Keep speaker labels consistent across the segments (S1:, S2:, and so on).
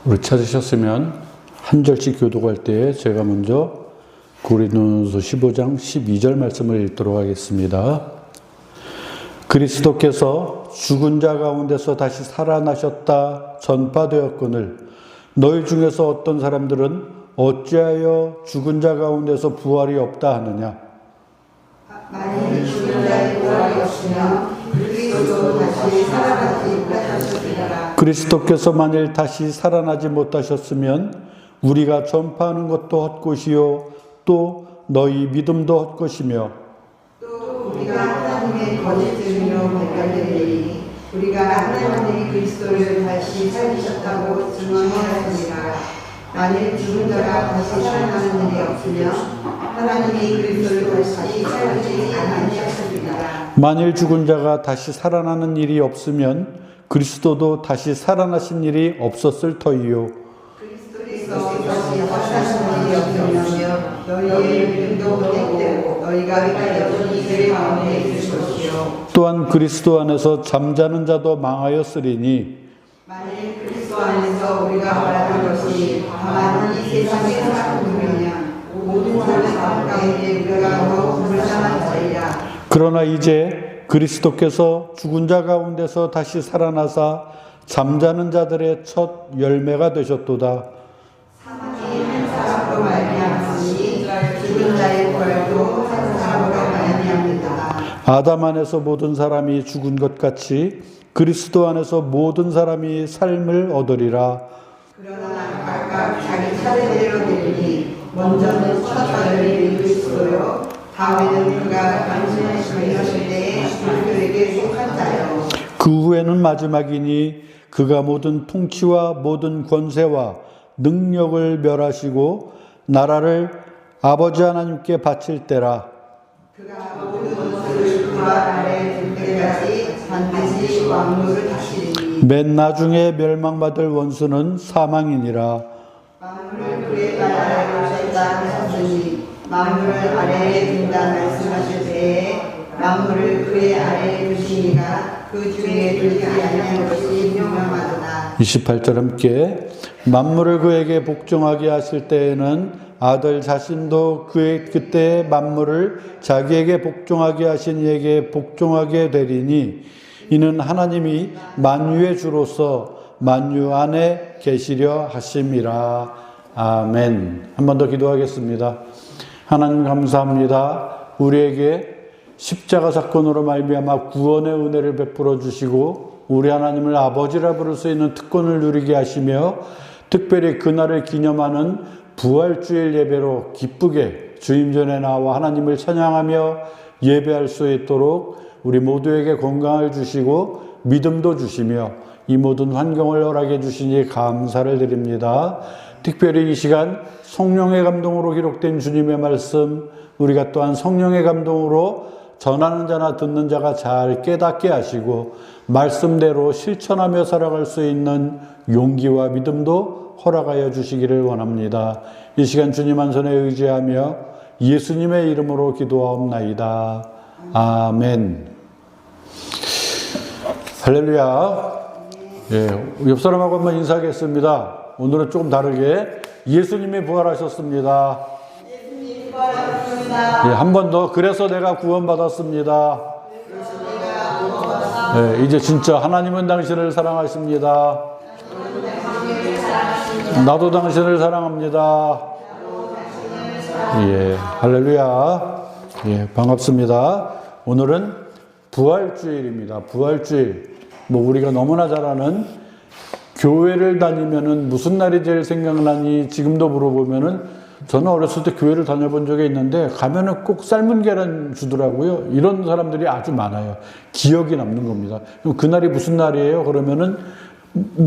S1: 우리 찾으셨으면 한 절씩 교독할 때에 제가 먼저 고린도전서 15장 12절 말씀을 읽도록 하겠습니다. 그리스도께서 죽은 자 가운데서 다시 살아나셨다 전파되었거늘 너희 중에서 어떤 사람들은 어찌하여 죽은 자 가운데서 부활이 없다 하느냐.
S2: 만일 죽은 자의 부활이 없으면 그리스도 다시 살아나지 못하셨으리라.
S1: 그리스도께서 만일 다시 살아나지 못하셨으면 우리가 전파하는 것도 헛것이요 또 너희 믿음도 헛것이며
S2: 또 우리가 하나님의 거짓증이로 발견되리니 우리가 하나님의 그리스도를 다시 살리셨다고 증언하였습니다. 만일 죽은 자가 다시 살아나는 일이 없으면 하나님이 그리스도를 다시 살리지 아니하셨습니다.
S1: 만일 죽은 자가 다시 살아나는 일이 없으면 그리스도도 다시 살아나신 일이 없었을 터이요.
S2: 그리스도께서 다시 살아나신 일이 없으면 너희의 믿음도 헛되고 너희가 여전히 죄 가운데 있을 것이요.
S1: 또한 그리스도 안에서 잠자는 자도 망하였으리니
S2: 만일 그리스도 안에서 우리가 말하는 것이 다만 이 세상의 사람들이면 모든 사람 가운데 우리가 더욱 불쌍한 자이라.
S1: 그러나 이제 그리스도께서 죽은 자 가운데서 다시 살아나사 잠자는 자들의 첫 열매가 되셨도다.
S2: 사망이 한 사람으로 말미암으니 죽은 자의 부활도 한 사람으로 말미암는다.
S1: 아담 안에서 모든 사람이 죽은 것 같이 그리스도 안에서 모든 사람이 삶을 얻으리라.
S2: 그러나 각각 자기 차례대로 되리니 먼저는 첫 아들이 그리스도요 다음에는 그가 당신의 주이셨을 때에 그들에게 속한 자요.
S1: 그 후에는 마지막이니 그가 모든 통치와 모든 권세와 능력을 멸하시고 나라를 아버지 하나님께 바칠 때라.
S2: 그가 모든 것을 그와 아래 둘 때까지 반드시 왕노를 다스리니
S1: 맨 나중에 멸망받을 원수는 사망이니라.
S2: 만물을 그의 발 아래로 뒀다 하셨으니 만물을 아래에 둔다 말씀하실 때에 만물을 그의 아래에 두시니가 그 중에 두지 아니한 것이 분명하도다.
S1: 28절 함께 만물을 그에게 복종하게 하실 때에는 아들 자신도 그때 만물을 자기에게 복종하게 하신 이에게 복종하게 되리니 이는 하나님이 만유의 주로서 만유 안에 계시려 하심이라. 아멘. 한 번 더 기도하겠습니다. 하나님 감사합니다. 우리에게 십자가 사건으로 말미암아 구원의 은혜를 베풀어 주시고 우리 하나님을 아버지라 부를 수 있는 특권을 누리게 하시며 특별히 그날을 기념하는 부활주일 예배로 기쁘게 주임 전에 나와 하나님을 찬양하며 예배할 수 있도록 우리 모두에게 건강을 주시고 믿음도 주시며 이 모든 환경을 허락해 주시니 감사를 드립니다. 특별히 이 시간 성령의 감동으로 기록된 주님의 말씀 우리가 또한 성령의 감동으로 전하는 자나 듣는 자가 잘 깨닫게 하시고 말씀대로 실천하며 살아갈 수 있는 용기와 믿음도 허락하여 주시기를 원합니다. 이 시간 주님 한 손에 의지하며 예수님의 이름으로 기도하옵나이다. 아멘. 할렐루야. 예, 옆 사람하고 한번 인사하겠습니다. 오늘은 조금 다르게 예수님이 부활하셨습니다.
S2: 예수님 부활하셨습니다.
S1: 예, 한 번 더 그래서 내가 구원받았습니다. 예, 이제 진짜 하나님은 당신을 사랑하십니다. 나도 당신을 사랑합니다. 예, 할렐루야. 예, 반갑습니다. 오늘은 부활주일입니다. 부활주일. 뭐 우리가 너무나 잘 아는 교회를 다니면은 무슨 날이 제일 생각나니 지금도 물어보면은 저는 어렸을 때 교회를 다녀본 적이 있는데 가면은 꼭 삶은 계란 주더라고요. 이런 사람들이 아주 많아요. 기억이 남는 겁니다. 그럼 그날이 무슨 날이에요? 그러면은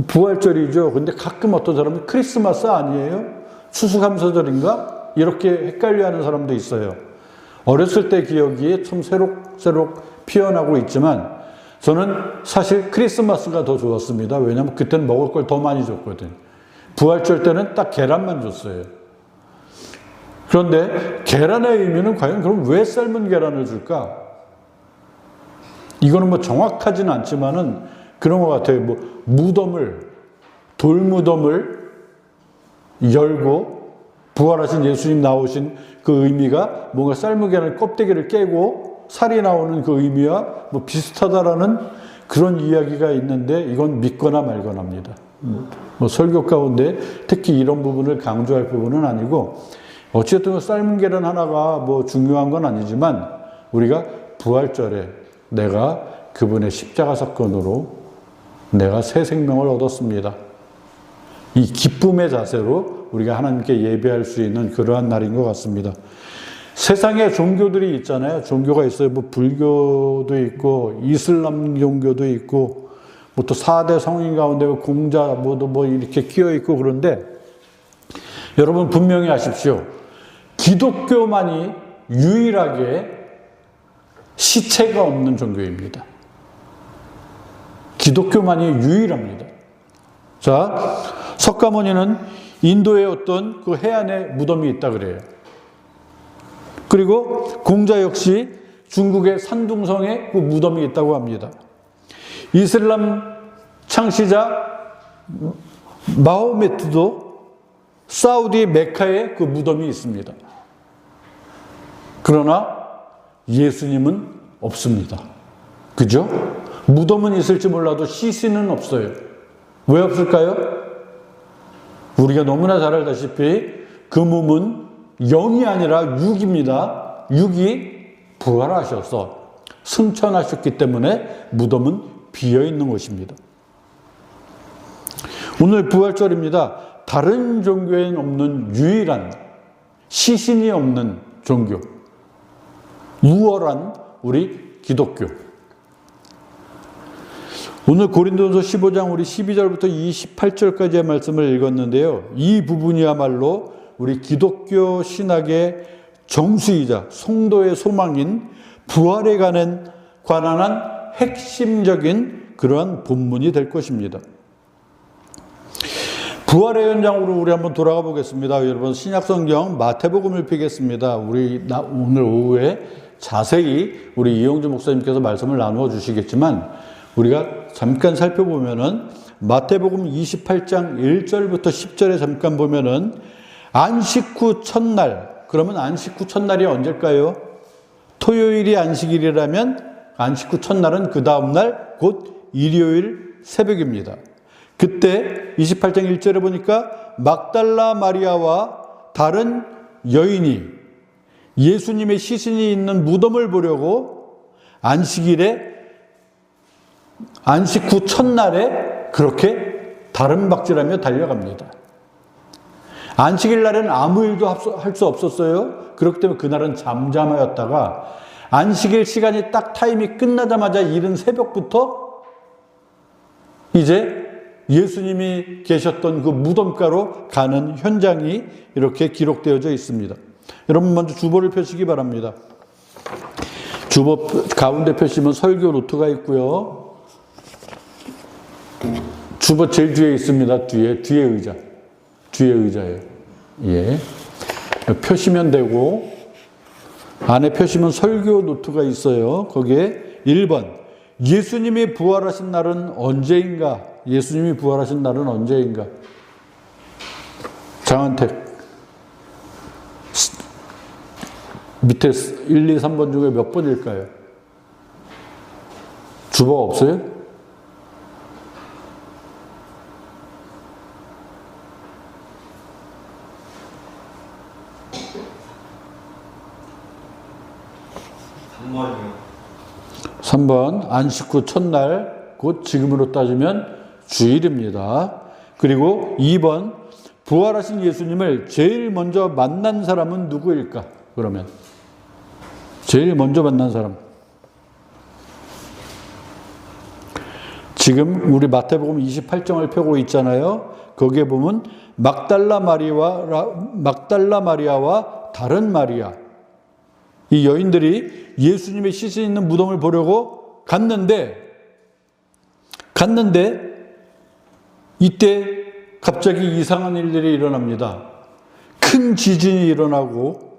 S1: 부활절이죠. 근데 가끔 어떤 사람은 크리스마스 아니에요? 추수감사절인가? 이렇게 헷갈려하는 사람도 있어요. 어렸을 때 기억이 참 새록새록 피어나고 있지만 저는 사실 크리스마스가 더 좋았습니다. 왜냐하면 그때는 먹을 걸 더 많이 줬거든. 부활절 때는 딱 계란만 줬어요. 그런데 계란의 의미는 과연 그럼 왜 삶은 계란을 줄까? 이거는 뭐 정확하지는 않지만은 그런 것 같아요. 뭐 무덤을, 돌무덤을 열고 부활하신 예수님 나오신 그 의미가 뭔가 삶은 계란 껍데기를 깨고 살이 나오는 그 의미와 뭐 비슷하다라는 그런 이야기가 있는데 이건 믿거나 말거나입니다. 뭐 설교 가운데 특히 이런 부분을 강조할 부분은 아니고 어쨌든 삶은 계란 하나가 뭐 중요한 건 아니지만 우리가 부활절에 내가 그분의 십자가 사건으로 내가 새 생명을 얻었습니다. 이 기쁨의 자세로 우리가 하나님께 예배할 수 있는 그러한 날인 것 같습니다. 세상에 종교들이 있잖아요. 종교가 있어요. 뭐 불교도 있고 이슬람 종교도 있고 뭐 또 4대 성인 가운데 공자 뭐 이렇게 끼어 있고 그런데 여러분 분명히 아십시오. 기독교만이 유일하게 시체가 없는 종교입니다. 기독교만이 유일합니다. 자, 석가모니는 인도의 어떤 그 해안에 무덤이 있다 그래요. 그리고 공자 역시 중국의 산둥성에 그 무덤이 있다고 합니다. 이슬람 창시자 마호메트도 사우디 메카에 그 무덤이 있습니다. 그러나 예수님은 없습니다. 그죠? 무덤은 있을지 몰라도 시신은 없어요. 왜 없을까요? 우리가 너무나 잘 알다시피 그 몸은 영이 아니라 육입니다. 육이 부활하셔서 승천하셨기 때문에 무덤은 비어있는 것입니다. 오늘 부활절입니다. 다른 종교에는 없는 유일한 시신이 없는 종교, 유월한 우리 기독교. 오늘 고린도전서 15장 우리 12절부터 28절까지의 말씀을 읽었는데요. 이 부분이야말로 우리 기독교 신학의 정수이자 성도의 소망인 부활에 관한 핵심적인 그러한 본문이 될 것입니다. 부활의 현장으로 우리 한번 돌아가 보겠습니다. 여러분 신약성경 마태복음을 펴겠습니다. 우리 오늘 오후에 자세히 우리 이용주 목사님께서 말씀을 나누어 주시겠지만 우리가 잠깐 살펴보면은 마태복음 28장 1절부터 10절에 잠깐 보면은 안식 후 첫날, 그러면 안식 후 첫날이 언제일까요? 토요일이 안식일이라면 안식 후 첫날은 그 다음날 곧 일요일 새벽입니다. 그때 28장 1절에 보니까 막달라 마리아와 다른 여인이 예수님의 시신이 있는 무덤을 보려고 안식 후 첫날에 그렇게 다름박질하며 달려갑니다. 안식일 날에는 아무 일도 할 수 없었어요. 그렇기 때문에 그날은 잠잠하였다가 안식일 시간이 딱 타임이 끝나자마자 이른 새벽부터 이제 예수님이 계셨던 그 무덤가로 가는 현장이 이렇게 기록되어져 있습니다. 여러분 먼저 주보를 펴시기 바랍니다. 주보 가운데 펴시면 설교 노트가 있고요. 주보 제일 뒤에 있습니다. 뒤에 의자. 뒤에 의자예요. 예. 펴시면 되고 안에 펴시면 설교 노트가 있어요. 거기에 1번 예수님이 부활하신 날은 언제인가? 예수님이 부활하신 날은 언제인가? 장한택 밑에 1, 2, 3번 중에 몇 번일까요? 주보가 없어요?
S3: 번이요.
S1: 3번 안식 후 첫날 곧 지금으로 따지면 주일입니다. 그리고 2번 부활하신 예수님을 제일 먼저 만난 사람은 누구일까? 그러면 제일 먼저 만난 사람 지금 우리 마태복음 28장을 펴고 있잖아요. 거기에 보면 막달라 마리아와 다른 마리아 이 여인들이 예수님의 시신 있는 무덤을 보려고 갔는데 이때 갑자기 이상한 일들이 일어납니다. 큰 지진이 일어나고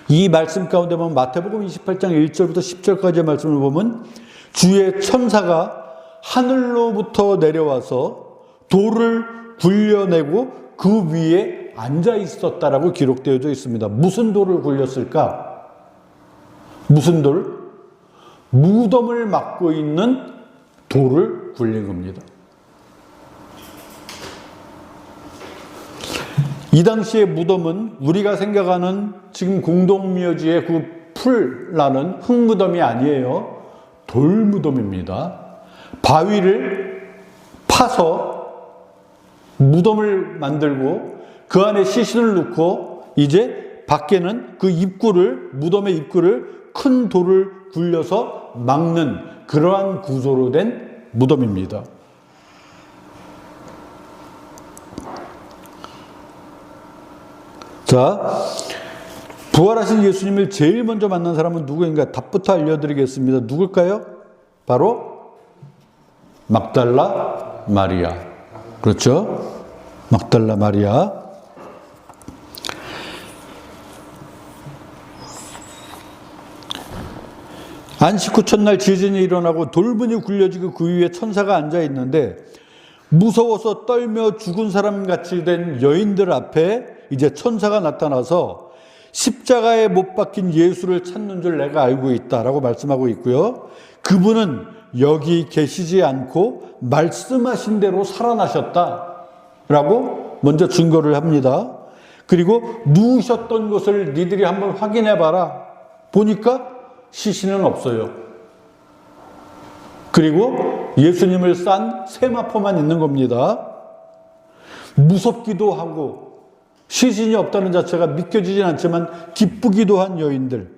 S1: 이 말씀 가운데 보면 마태복음 28장 1절부터 10절까지의 말씀을 보면 주의 천사가 하늘로부터 내려와서 돌을 굴려내고 그 위에 앉아 있었다라고 기록되어져 있습니다. 무슨 돌을 굴렸을까? 무슨 돌? 무덤을 막고 있는 돌을 굴린 겁니다. 이 당시의 무덤은 우리가 생각하는 지금 공동묘지의 그 풀나는 흙무덤이 아니에요. 돌무덤입니다. 바위를 파서 무덤을 만들고 그 안에 시신을 넣고 이제 밖에는 그 입구를, 무덤의 입구를 큰 돌을 굴려서 막는 그러한 구조로 된 무덤입니다. 자, 부활하신 예수님을 제일 먼저 만난 사람은 누구인가? 답부터 알려드리겠습니다. 누굴까요? 바로 막달라 마리아. 그렇죠? 막달라 마리아. 안식 후 첫날 지진이 일어나고 돌문이 굴려지고 그 위에 천사가 앉아 있는데 무서워서 떨며 죽은 사람같이 된 여인들 앞에 이제 천사가 나타나서 십자가에 못 박힌 예수를 찾는 줄 내가 알고 있다라고 말씀하고 있고요. 그분은 여기 계시지 않고 말씀하신 대로 살아나셨다라고 먼저 증거를 합니다. 그리고 누우셨던 곳을 니들이 한번 확인해 봐라. 보니까 시신은 없어요. 그리고 예수님을 싼 세마포만 있는 겁니다. 무섭기도 하고 시신이 없다는 자체가 믿겨지진 않지만 기쁘기도 한 여인들.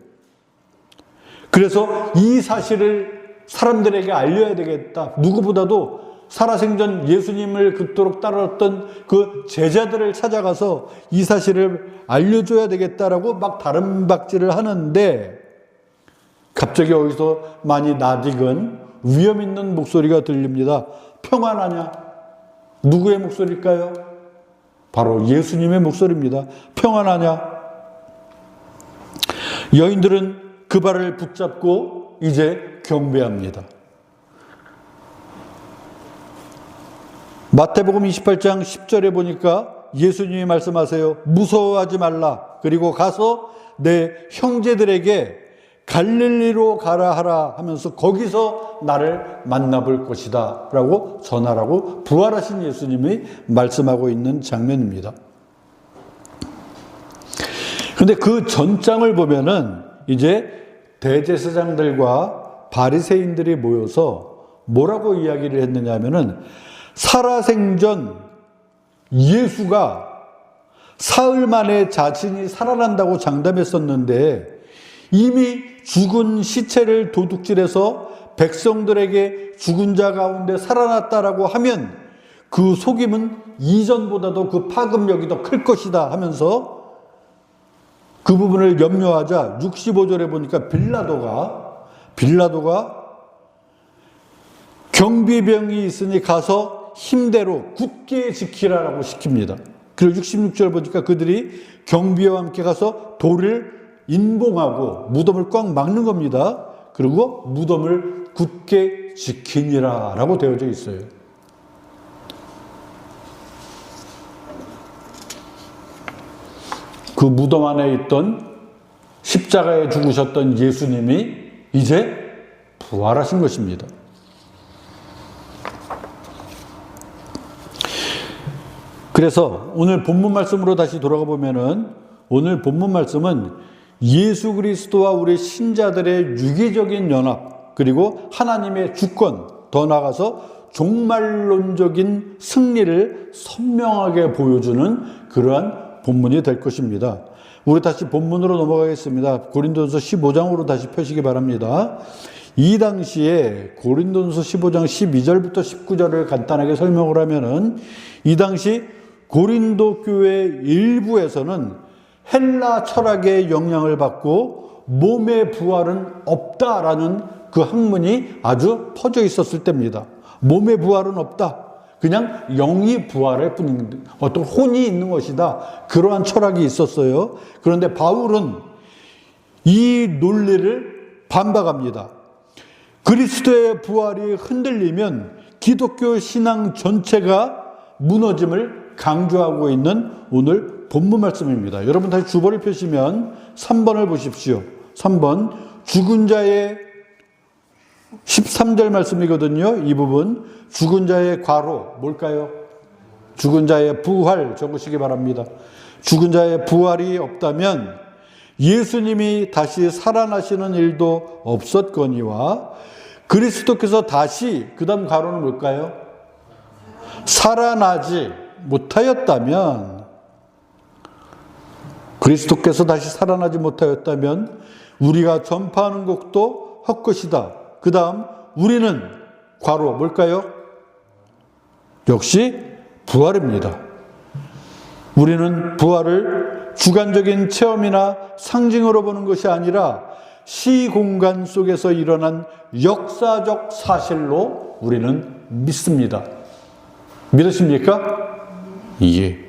S1: 그래서 이 사실을 사람들에게 알려야 되겠다. 누구보다도 살아생전 예수님을 그토록 따랐던 그 제자들을 찾아가서 이 사실을 알려줘야 되겠다라고 막 다름박질을 하는데 갑자기 어디서 많이 낯익은 위험 있는 목소리가 들립니다. 평안하냐? 누구의 목소리일까요? 바로 예수님의 목소리입니다. 평안하냐? 여인들은 그 발을 붙잡고 이제 경배합니다. 마태복음 28장 10절에 보니까 예수님이 말씀하세요. 무서워하지 말라. 그리고 가서 내 형제들에게 갈릴리로 가라 하라 하면서 거기서 나를 만나볼 것이다 라고 전하라고 부활하신 예수님이 말씀하고 있는 장면입니다. 그런데 그 전장을 보면은 이제 대제사장들과 바리새인들이 모여서 뭐라고 이야기를 했느냐 하면은 살아생전 예수가 사흘 만에 자신이 살아난다고 장담했었는데 이미 죽은 시체를 도둑질해서 백성들에게 죽은 자 가운데 살아났다라고 하면 그 속임은 이전보다도 그 파급력이 더 클 것이다 하면서 그 부분을 염려하자 65절에 보니까 빌라도가 경비병이 있으니 가서 힘대로 굳게 지키라라고 시킵니다. 그리고 66절 보니까 그들이 경비와 함께 가서 돌을 인봉하고 무덤을 꽉 막는 겁니다. 그리고 무덤을 굳게 지키니라 라고 되어져 있어요. 그 무덤 안에 있던 십자가에 죽으셨던 예수님이 이제 부활하신 것입니다. 그래서 오늘 본문 말씀으로 다시 돌아가 보면은 오늘 본문 말씀은 예수 그리스도와 우리 신자들의 유기적인 연합, 그리고 하나님의 주권, 더 나아가서 종말론적인 승리를 선명하게 보여주는 그러한 본문이 될 것입니다. 우리 다시 본문으로 넘어가겠습니다. 고린도전서 15장으로 다시 펴시기 바랍니다. 이 당시에 고린도전서 15장 12절부터 19절을 간단하게 설명을 하면은 이 당시 고린도 교회 일부에서는 헬라 철학의 영향을 받고 몸의 부활은 없다라는 그 학문이 아주 퍼져 있었을 때입니다. 몸의 부활은 없다. 그냥 영이 부활할 뿐인 어떤 혼이 있는 것이다. 그러한 철학이 있었어요. 그런데 바울은 이 논리를 반박합니다. 그리스도의 부활이 흔들리면 기독교 신앙 전체가 무너짐을 강조하고 있는 오늘 본문 말씀입니다. 여러분 다시 주보를 펴시면 3번을 보십시오. 3번 죽은 자의 13절 말씀이거든요. 이 부분 죽은 자의 과로 뭘까요? 죽은 자의 부활 적으시기 바랍니다. 죽은 자의 부활이 없다면 예수님이 다시 살아나시는 일도 없었거니와 그리스도께서 다시 그 다음 가로는 뭘까요? 살아나지 못하였다면 그리스도께서 다시 살아나지 못하였다면 우리가 전파하는 것도 헛것이다. 그 다음 우리는 괄호 뭘까요? 역시 부활입니다. 우리는 부활을 주관적인 체험이나 상징으로 보는 것이 아니라 시공간 속에서 일어난 역사적 사실로 우리는 믿습니다. 믿으십니까? 예.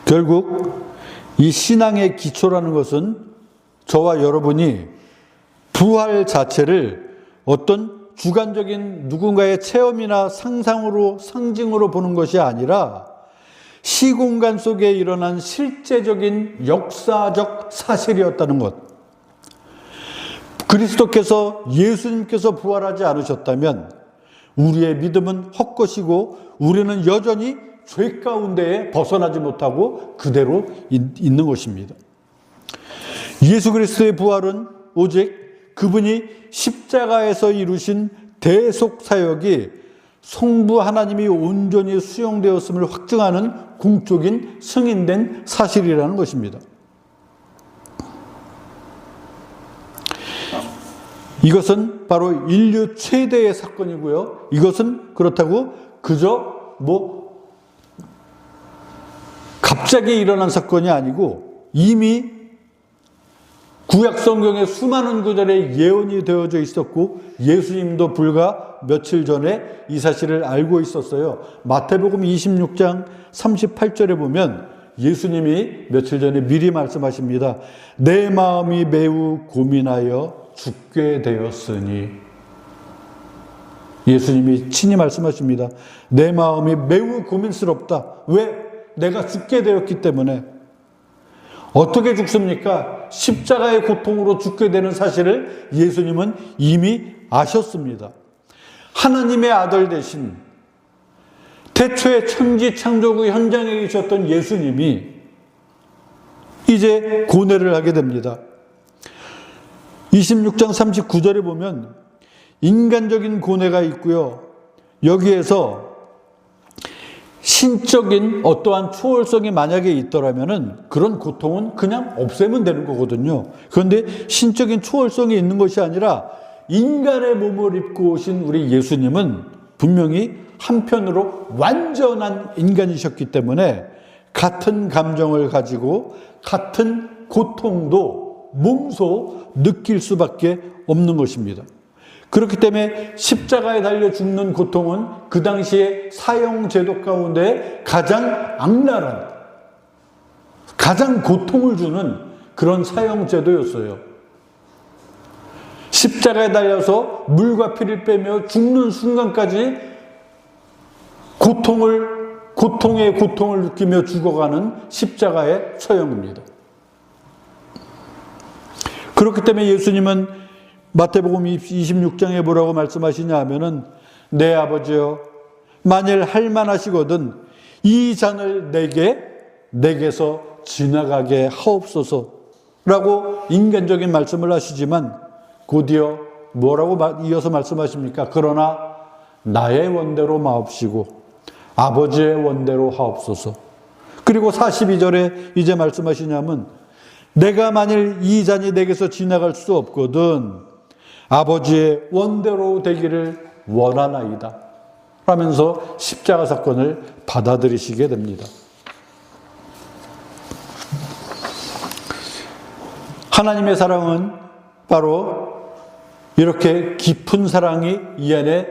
S1: 결국 이 신앙의 기초라는 것은 저와 여러분이 부활 자체를 어떤 주관적인 누군가의 체험이나 상징으로 보는 것이 아니라 시공간 속에 일어난 실제적인 역사적 사실이었다는 것. 그리스도께서 예수님께서 부활하지 않으셨다면 우리의 믿음은 헛것이고 우리는 여전히 죄 가운데에 벗어나지 못하고 그대로 있는 것입니다. 예수 그리스도의 부활은 오직 그분이 십자가에서 이루신 대속 사역이 성부 하나님이 온전히 수용되었음을 확증하는 공적인 승인된 사실이라는 것입니다. 이것은 바로 인류 최대의 사건이고요. 이것은 그렇다고 그저 갑자기 일어난 사건이 아니고 이미 구약 성경의 수많은 구절에 예언이 되어져 있었고 예수님도 불과 며칠 전에 이 사실을 알고 있었어요. 마태복음 26장 38절에 보면 예수님이 며칠 전에 미리 말씀하십니다. 내 마음이 매우 고민하여 죽게 되었으니. 예수님이 친히 말씀하십니다. 내 마음이 매우 고민스럽다. 왜? 내가 죽게 되었기 때문에. 어떻게 죽습니까? 십자가의 고통으로 죽게 되는 사실을 예수님은 이미 아셨습니다. 하나님의 아들 되신 태초의 천지 창조구 현장에 계셨던 예수님이 이제 고뇌를 하게 됩니다. 26장 39절에 보면 인간적인 고뇌가 있고요. 여기에서 신적인 어떠한 초월성이 만약에 있더라면은 그런 고통은 그냥 없애면 되는 거거든요. 그런데 신적인 초월성이 있는 것이 아니라 인간의 몸을 입고 오신 우리 예수님은 분명히 한편으로 완전한 인간이셨기 때문에 같은 감정을 가지고 같은 고통도 몸소 느낄 수밖에 없는 것입니다. 그렇기 때문에 십자가에 달려 죽는 고통은 그 당시에 사형제도 가운데 가장 악랄한, 가장 고통을 주는 그런 사형제도였어요. 십자가에 달려서 물과 피를 빼며 죽는 순간까지 고통의 고통을 느끼며 죽어가는 십자가의 처형입니다. 그렇기 때문에 예수님은 마태복음 26장에 뭐라고 말씀하시냐 하면은 내 아버지여 만일 할만하시거든 이 잔을 내게서 지나가게 하옵소서라고 인간적인 말씀을 하시지만 곧이어 뭐라고 이어서 말씀하십니까? 그러나 나의 원대로 마옵시고 아버지의 원대로 하옵소서. 그리고 42절에 이제 말씀하시냐면 내가 만일 이 잔이 내게서 지나갈 수 없거든 아버지의 원대로 되기를 원하나이다 하면서 십자가 사건을 받아들이시게 됩니다. 하나님의 사랑은 바로 이렇게 깊은 사랑이 이 안에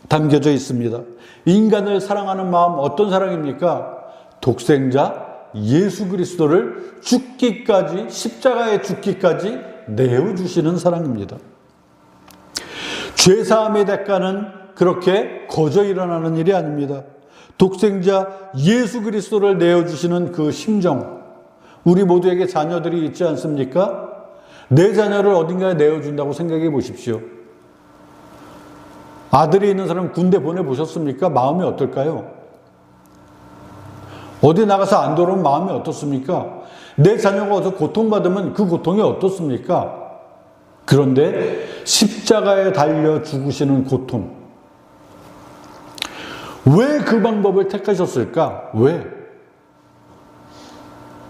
S1: 담겨져 있습니다. 인간을 사랑하는 마음 어떤 사랑입니까? 독생자 예수 그리스도를 십자가에 죽기까지 내어주시는 사랑입니다. 죄사함의 대가는 그렇게 거저 일어나는 일이 아닙니다. 독생자 예수 그리스도를 내어주시는 그 심정, 우리 모두에게 자녀들이 있지 않습니까? 내 자녀를 어딘가에 내어준다고 생각해 보십시오. 아들이 있는 사람 군대 보내보셨습니까? 마음이 어떨까요? 어디 나가서 안 돌아오면 마음이 어떻습니까? 내 자녀가 어서 고통받으면 그 고통이 어떻습니까? 그런데 십자가에 달려 죽으시는 고통. 왜 그 방법을 택하셨을까? 왜?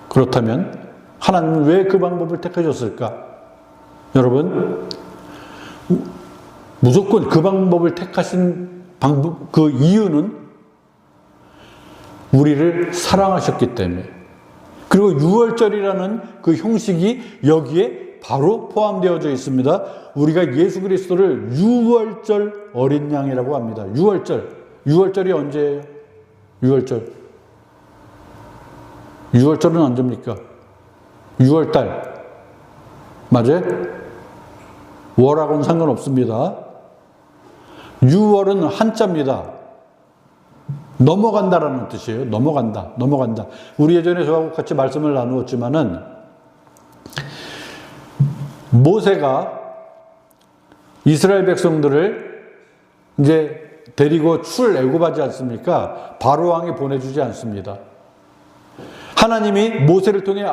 S1: 그렇다면 하나님은 왜 그 방법을 택하셨을까? 여러분, 무조건 그 방법을 택하신 그 이유는 우리를 사랑하셨기 때문에, 그리고 유월절이라는 그 형식이 여기에 바로 포함되어져 있습니다. 우리가 예수 그리스도를 유월절 어린 양이라고 합니다. 유월절이 언제예요? 유월절은 언제입니까? 6월달. 맞아요? 월하고는 상관없습니다. 6월은 한자입니다. 넘어간다라는 뜻이에요. 넘어간다. 우리 예전에 저하고 같이 말씀을 나누었지만은, 모세가 이스라엘 백성들을 이제 데리고 출애굽하지 않습니까? 바로 왕이 보내주지 않습니다. 하나님이 모세를 통해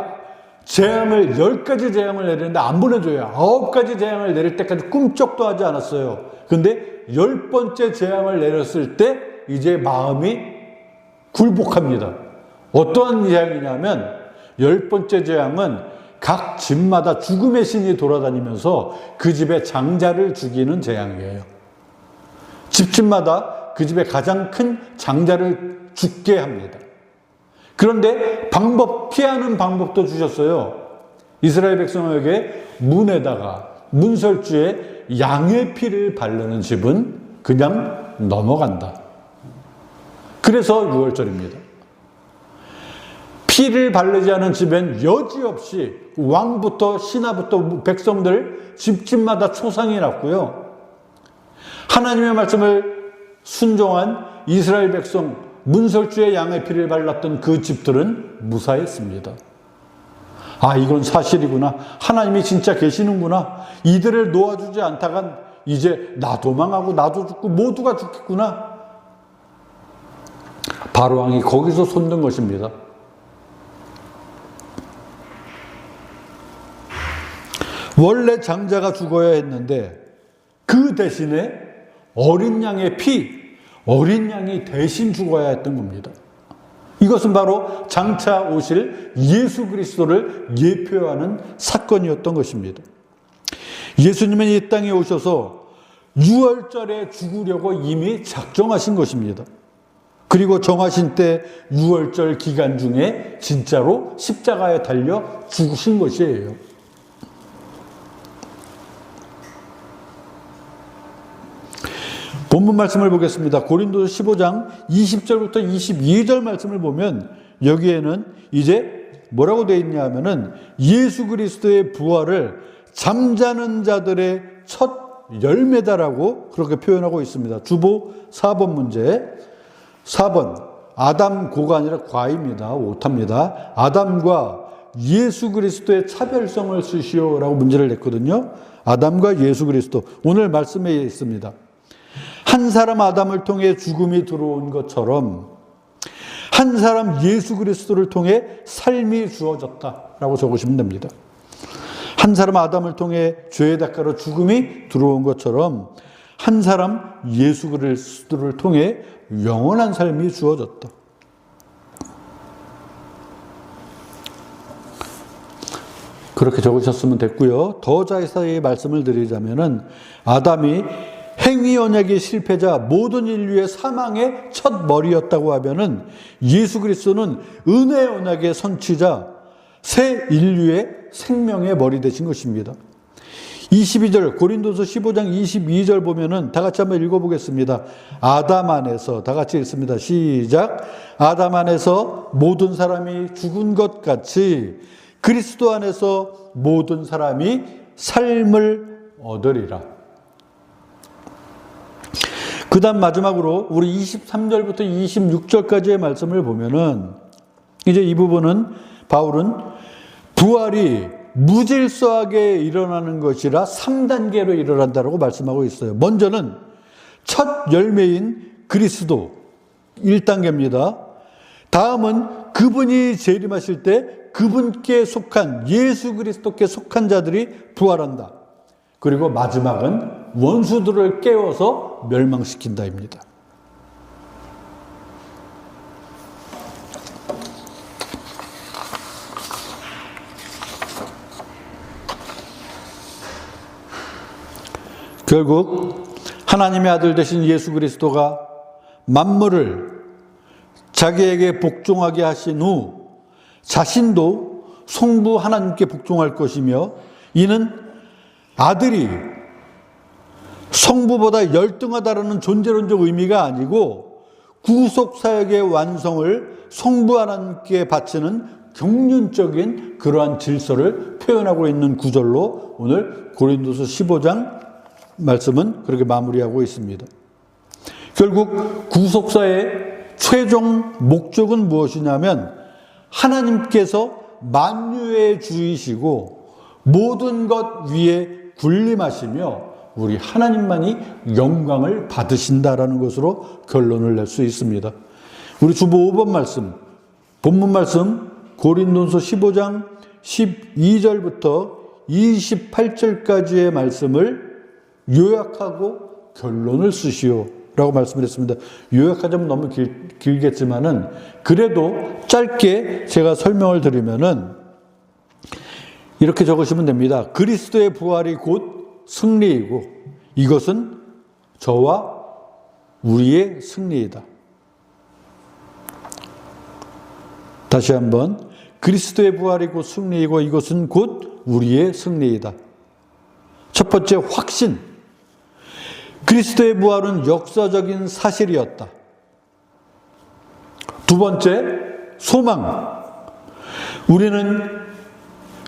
S1: 10가지 재앙을 내리는데 안 보내줘요. 9가지 재앙을 내릴 때까지 꿈쩍도 하지 않았어요. 근데 10번째 재앙을 내렸을 때 이제 마음이 굴복합니다. 어떠한 재앙이냐면 10번째 재앙은 각 집마다 죽음의 신이 돌아다니면서 그 집의 장자를 죽이는 재앙이에요. 집집마다 그 집의 가장 큰 장자를 죽게 합니다. 그런데 피하는 방법도 주셨어요. 이스라엘 백성에게 문설주에 양의 피를 바르는 집은 그냥 넘어간다. 그래서 유월절입니다. 피를 바르지 않은 집엔 여지없이 왕부터 신하부터 백성들 집집마다 초상이 났고요. 하나님의 말씀을 순종한 이스라엘 백성, 문설주에 양의 피를 발랐던 그 집들은 무사했습니다. 아, 이건 사실이구나. 하나님이 진짜 계시는구나. 이들을 놓아주지 않다간 이제 나도 망하고 나도 죽고 모두가 죽겠구나. 바로왕이 거기서 손든 것입니다. 원래 장자가 죽어야 했는데 그 대신에 어린 양의 어린 양이 대신 죽어야 했던 겁니다. 이것은 바로 장차 오실 예수 그리스도를 예표하는 사건이었던 것입니다. 예수님은 이 땅에 오셔서 유월절에 죽으려고 이미 작정하신 것입니다. 그리고 정하신 때 유월절 기간 중에 진짜로 십자가에 달려 죽으신 것이에요. 본문 말씀을 보겠습니다. 고린도서 15장 20절부터 22절 말씀을 보면 여기에는 이제 뭐라고 되어 있냐 하면은 예수 그리스도의 부활을 잠자는 자들의 첫 열매다라고 그렇게 표현하고 있습니다. 주보 4번 문제. 4번. 아담 고가 아니라 과입니다. 오타입니다. 아담과 예수 그리스도의 차별성을 쓰시오라고 문제를 냈거든요. 아담과 예수 그리스도. 오늘 말씀에 있습니다. 한 사람 아담을 통해 죽음이 들어온 것처럼 한 사람 예수 그리스도를 통해 삶이 주어졌다라고 적으시면 됩니다. 한 사람 아담을 통해 죄의 대가로 죽음이 들어온 것처럼 한 사람 예수 그리스도를 통해 영원한 삶이 주어졌다. 그렇게 적으셨으면 됐고요. 더 자세히 말씀을 드리자면은 아담이 행위 언약의 실패자 모든 인류의 사망의 첫 머리였다고 하면은 예수 그리스도는 은혜 언약의 선취자 새 인류의 생명의 머리 되신 것입니다. 22절 고린도서 15장 22절 보면은 다 같이 한번 읽어보겠습니다. 아담 안에서 다 같이 읽습니다. 시작. 아담 안에서 모든 사람이 죽은 것 같이 그리스도 안에서 모든 사람이 삶을 얻으리라. 그 다음 마지막으로 우리 23절부터 26절까지의 말씀을 보면은 이제 이 부분은 바울은 부활이 무질서하게 일어나는 것이라 3단계로 일어난다고 말씀하고 있어요. 먼저는 첫 열매인 그리스도 1단계입니다. 다음은 그분이 재림하실 때 그분께 속한 예수 그리스도께 속한 자들이 부활한다. 그리고 마지막은 원수들을 깨워서 멸망시킨다입니다. 결국 하나님의 아들 되신 예수 그리스도가 만물을 자기에게 복종하게 하신 후 자신도 성부 하나님께 복종할 것이며, 이는 아들이 성부보다 열등하다라는 존재론적 의미가 아니고 구속사역의 완성을 성부 하나님께 바치는 경륜적인 그러한 질서를 표현하고 있는 구절로 오늘 고린도서 15장 말씀은 그렇게 마무리하고 있습니다. 결국 구속사의 최종 목적은 무엇이냐면 하나님께서 만유의 주이시고 모든 것 위에 군림하시며 우리 하나님만이 영광을 받으신다라는 것으로 결론을 낼 수 있습니다. 우리 주보 5번 말씀, 본문 말씀 고린도서 15장 12절부터 28절까지의 말씀을 요약하고 결론을 쓰시오 라고 말씀을 했습니다. 요약하자면 너무 길겠지만은 그래도 짧게 제가 설명을 드리면은 이렇게 적으시면 됩니다. 그리스도의 부활이 곧 승리이고 이것은 저와 우리의 승리이다. 다시 한번, 그리스도의 부활이 곧 승리이고 이것은 곧 우리의 승리이다. 첫 번째, 확신. 그리스도의 부활은 역사적인 사실이었다. 두 번째, 소망. 우리는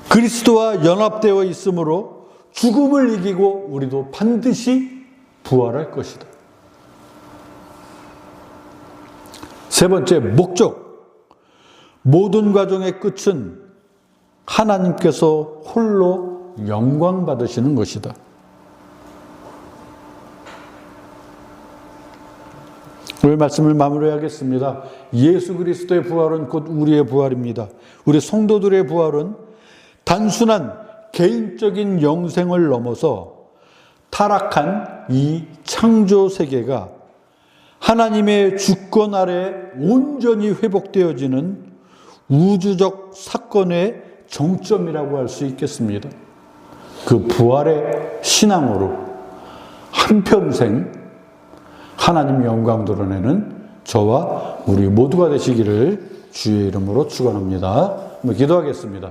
S1: 그리스도와 연합되어 있으므로 죽음을 이기고 우리도 반드시 부활할 것이다. 세 번째, 목적. 모든 과정의 끝은 하나님께서 홀로 영광 받으시는 것이다. 오늘 말씀을 마무리하겠습니다. 예수 그리스도의 부활은 곧 우리의 부활입니다. 우리 성도들의 부활은 단순한 개인적인 영생을 넘어서 타락한 이 창조 세계가 하나님의 주권 아래 온전히 회복되어지는 우주적 사건의 정점이라고 할 수 있겠습니다. 그 부활의 신앙으로 한평생 하나님 영광 드러내는 저와 우리 모두가 되시기를 주의 이름으로 축원합니다. 기도하겠습니다.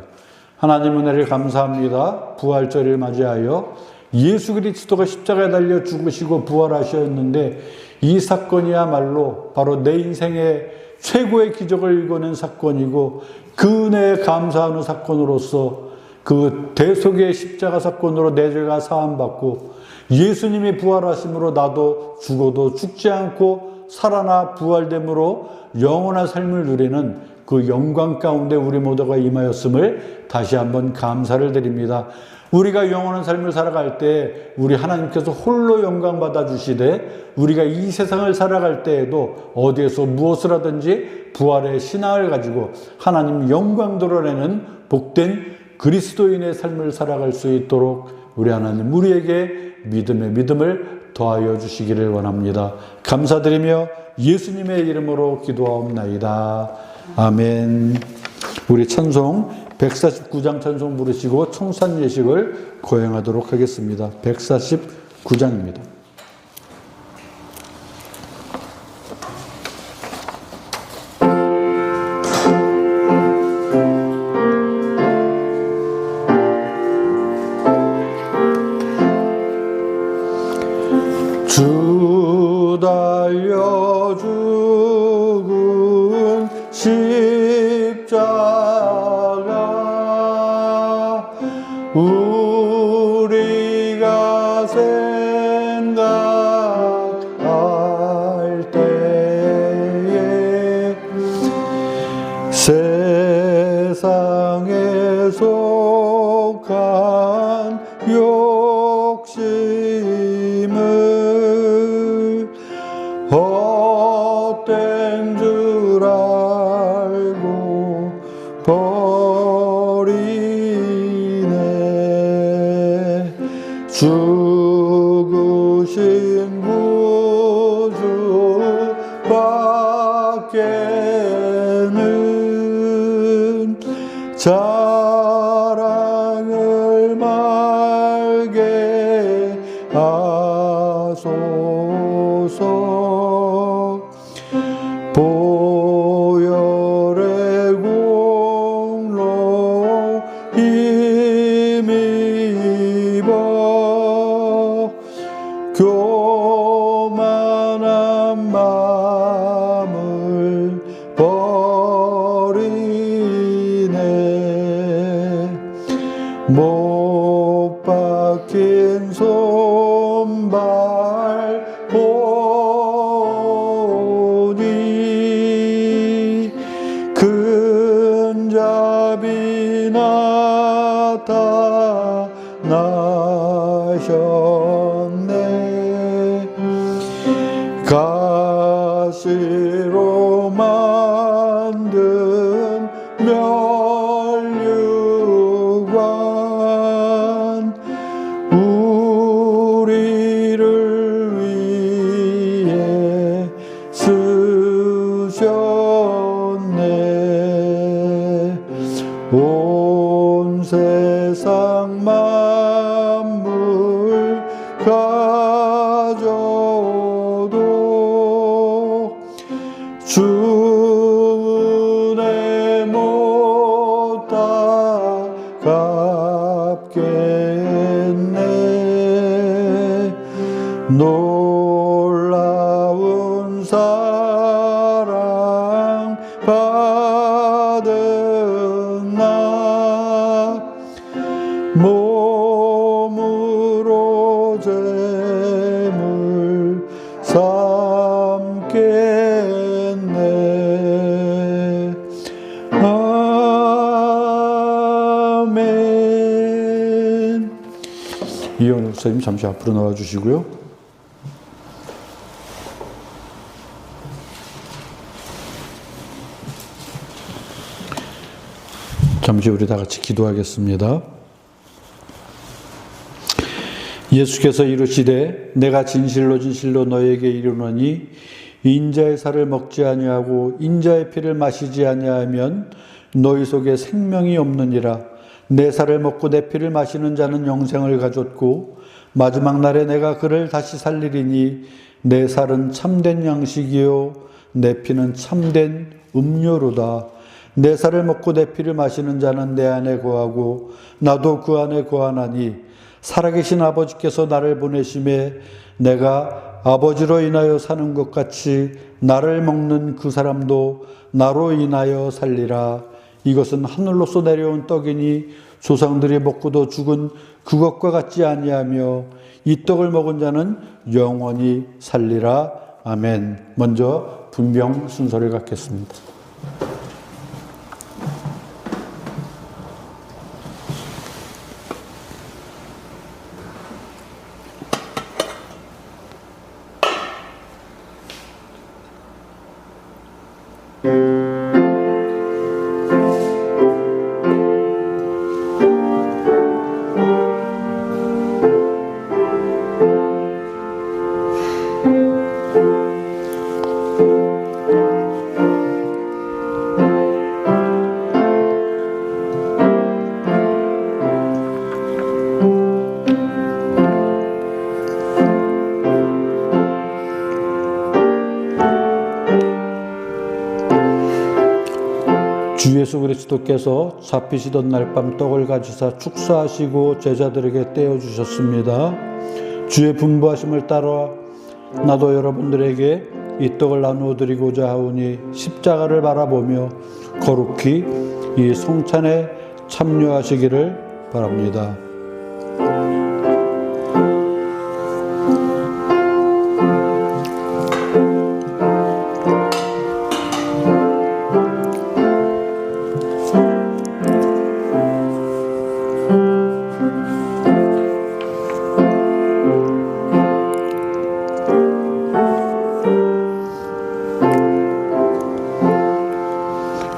S1: 하나님 은혜를 감사합니다. 부활절을 맞이하여 예수 그리스도가 십자가에 달려 죽으시고 부활하셨는데 이 사건이야말로 바로 내 인생의 최고의 기적을 이뤄낸 사건이고 그 은혜에 감사하는 사건으로서 그 대속의 십자가 사건으로 내 죄가 사함받고 예수님이 부활하심으로 나도 죽어도 죽지 않고 살아나 부활됨으로 영원한 삶을 누리는 그 영광 가운데 우리 모두가 임하였음을 다시 한번 감사를 드립니다. 우리가 영원한 삶을 살아갈 때 우리 하나님께서 홀로 영광 받아주시되 우리가 이 세상을 살아갈 때에도 어디에서 무엇을 하든지 부활의 신앙을 가지고 하나님 영광 드러내는 복된 그리스도인의 삶을 살아갈 수 있도록 우리 하나님 우리에게 믿음의 믿음을 더하여 주시기를 원합니다. 감사드리며 예수님의 이름으로 기도하옵나이다. 아멘. 우리 찬송 149장 찬송 부르시고 청산 예식을 거행하도록 하겠습니다. 149장입니다. 주 달려 죽은 십자가 우리가 생각하며 세상에 속한 욕심을 헛된 줄 알고 버리네. 죽으신 구주 밖에는 자랑을 말게 하소서. 보혈의 공로 힘입어 교만한 마음을 버리네. 못 박힌 손발 보니 근잡이 나타나셨네. 가시로 만든 면류관 우리를 위해 쓰셨네. 온 세상 만물 가져도 주 은혜 못 다 갚겠네. 놀라운 사랑 받은 나 몸으로 제물 삼겠네. 아멘. 이현우 목사님 잠시 앞으로 나와 주시고요. 잠시 우리 다 같이 기도하겠습니다. 예수께서 이르시되 내가 진실로 진실로 너에게 이르노니 인자의 살을 먹지 아니하고 인자의 피를 마시지 아니하면 너희 속에 생명이 없느니라. 내 살을 먹고 내 피를 마시는 자는 영생을 가졌고 마지막 날에 내가 그를 다시 살리리니 내 살은 참된 양식이요 내 피는 참된 음료로다. 내 살을 먹고 내 피를 마시는 자는 내 안에 거하고 나도 그 안에 거하나니 살아계신 아버지께서 나를 보내심에 내가 아버지로 인하여 사는 것 같이 나를 먹는 그 사람도 나로 인하여 살리라. 이것은 하늘로서 내려온 떡이니 조상들이 먹고도 죽은 그것과 같지 아니하며 이 떡을 먹은 자는 영원히 살리라. 아멘. 먼저 분병 순서를 갖겠습니다. 주 예수 그리스도께서 잡히시던 날 밤 떡을 가지사 축사하시고 제자들에게 떼어주셨습니다. 주의 분부하심을 따라 나도 여러분들에게 이 떡을 나누어 드리고자 하오니 십자가를 바라보며 거룩히 이 성찬에 참여하시기를 바랍니다.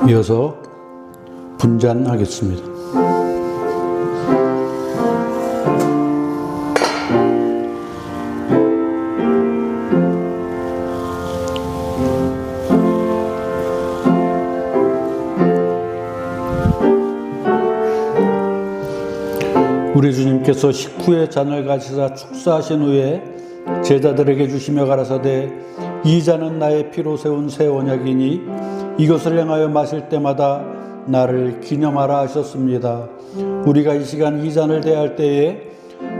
S1: 이어서 분잔하겠습니다. 우리 주님께서 식후에 잔을 가지사 축사하신 후에 제자들에게 주시며 가라사대 이 잔은 나의 피로 세운 새 언약이니 이것을 행하여 마실 때마다 나를 기념하라 하셨습니다. 우리가 이 시간 이 잔을 대할 때에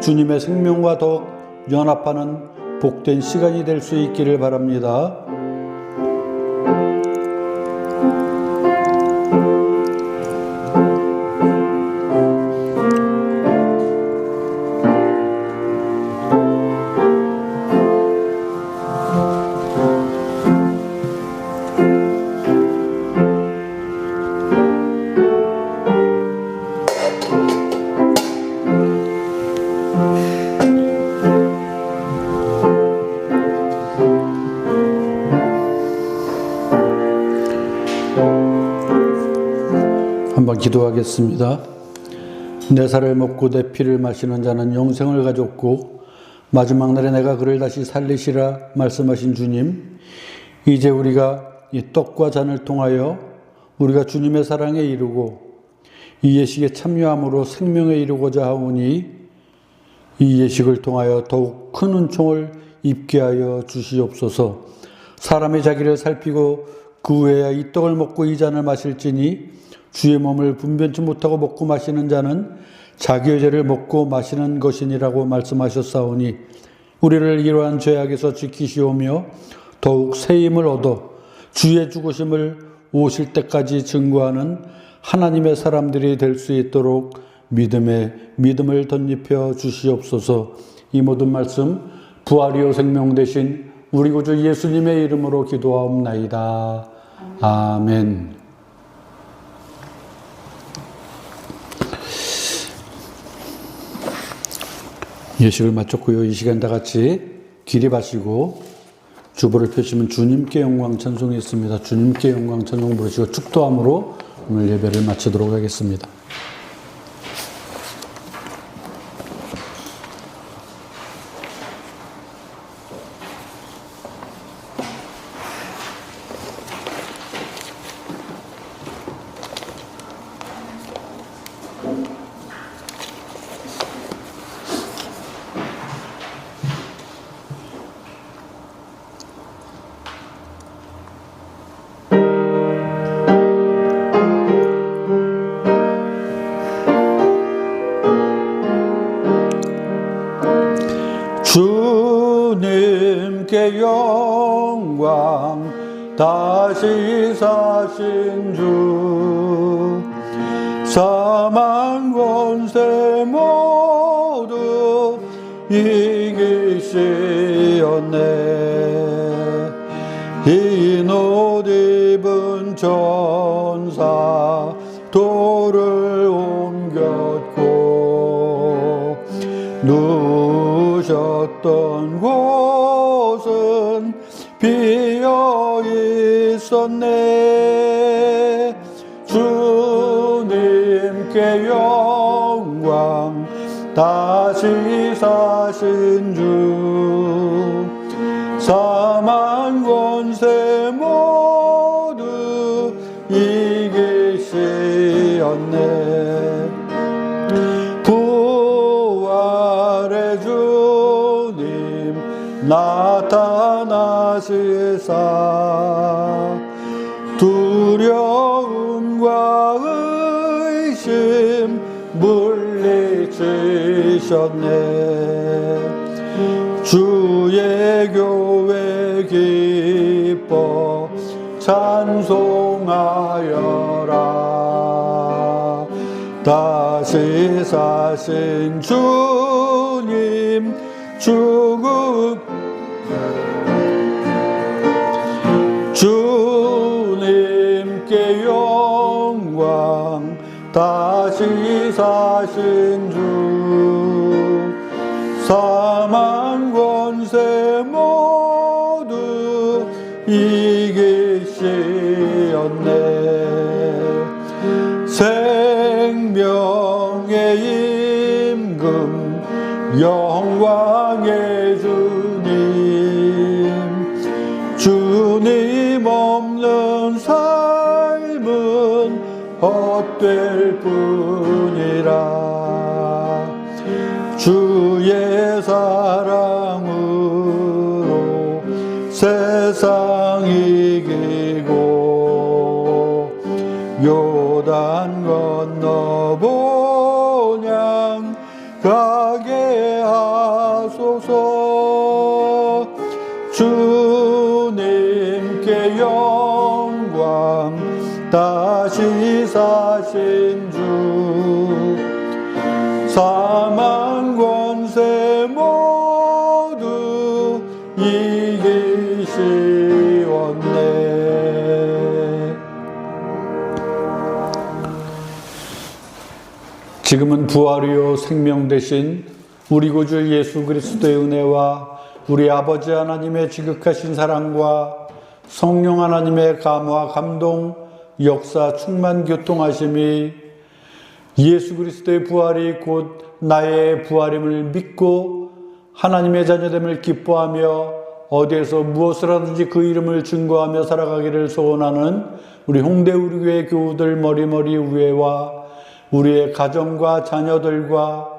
S1: 주님의 생명과 더욱 연합하는 복된 시간이 될 수 있기를 바랍니다. 한번 기도하겠습니다. 내 살을 먹고 내 피를 마시는 자는 영생을 가졌고 마지막 날에 내가 그를 다시 살리시라 말씀하신 주님, 이제 우리가 이 떡과 잔을 통하여 우리가 주님의 사랑에 이르고 이 예식에 참여함으로 생명에 이르고자 하오니 이 예식을 통하여 더욱 큰 은총을 입게 하여 주시옵소서. 사람이 자기를 살피고 그 후에야 이 떡을 먹고 이 잔을 마실지니 주의 몸을 분변치 못하고 먹고 마시는 자는 자기의 죄를 먹고 마시는 것이니라고 말씀하셨사오니 우리를 이러한 죄악에서 지키시오며 더욱 새 힘을 얻어 주의 죽으심을 오실 때까지 증거하는 하나님의 사람들이 될 수 있도록 믿음에 믿음을 덧입혀 주시옵소서. 이 모든 말씀 부활이요 생명 되신 우리 구주 예수님의 이름으로 기도하옵나이다. 아멘. 예식을 마쳤고요. 이 시간 다 같이 기립하시고 주보를 펴시면 주님께 영광 찬송이 있습니다. 주님께 영광 찬송 부르시고 축도함으로 오늘 예배를 마치도록 하겠습니다. 주님께 영광 다시 사신 주 사망 권세 모두 이기시었네. 흰 옷 입은 천사 돌을 옮겼고 누우셨던 곳은 비어 있었네. 주님께 영광 다시 사신 주 사망 권세 모두 이기시었네. 부활의 주님 나타나시사 두려움과 의심 물리치셨네. 주의 교회 기뻐 찬송하여라. 다시 사신 주님 주님께 영광 다시 사신 주 사망 권세 모두 이기시었네. 영광의 주님 없는 삶은 헛될 뿐이라. 주의 사랑으로 세상 이기고 요단 건너 본향 가게 하소서. 주님께 영광 다시 사신 주 사망 권세 모두 이기시었네. 지금은 부활이요 생명 되신 우리 구주 예수 그리스도의 은혜와 우리 아버지 하나님의 지극하신 사랑과 성령 하나님의 감화 감동 역사 충만 교통하심이 예수 그리스도의 부활이 곧 나의 부활임을 믿고 하나님의 자녀됨을 기뻐하며 어디에서 무엇을 하든지 그 이름을 증거하며 살아가기를 소원하는 우리 홍대 우리교회 교우들 머리머리 위에와 우리의 가정과 자녀들과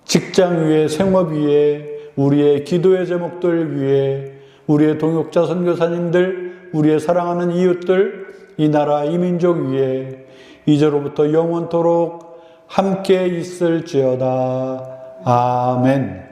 S1: 직장 위에 생업 위에 우리의 기도의 제목들 위에 우리의 동역자 선교사님들 우리의 사랑하는 이웃들 이 나라 이 민족 위에 이제로부터 영원토록 함께 있을지어다. 아멘.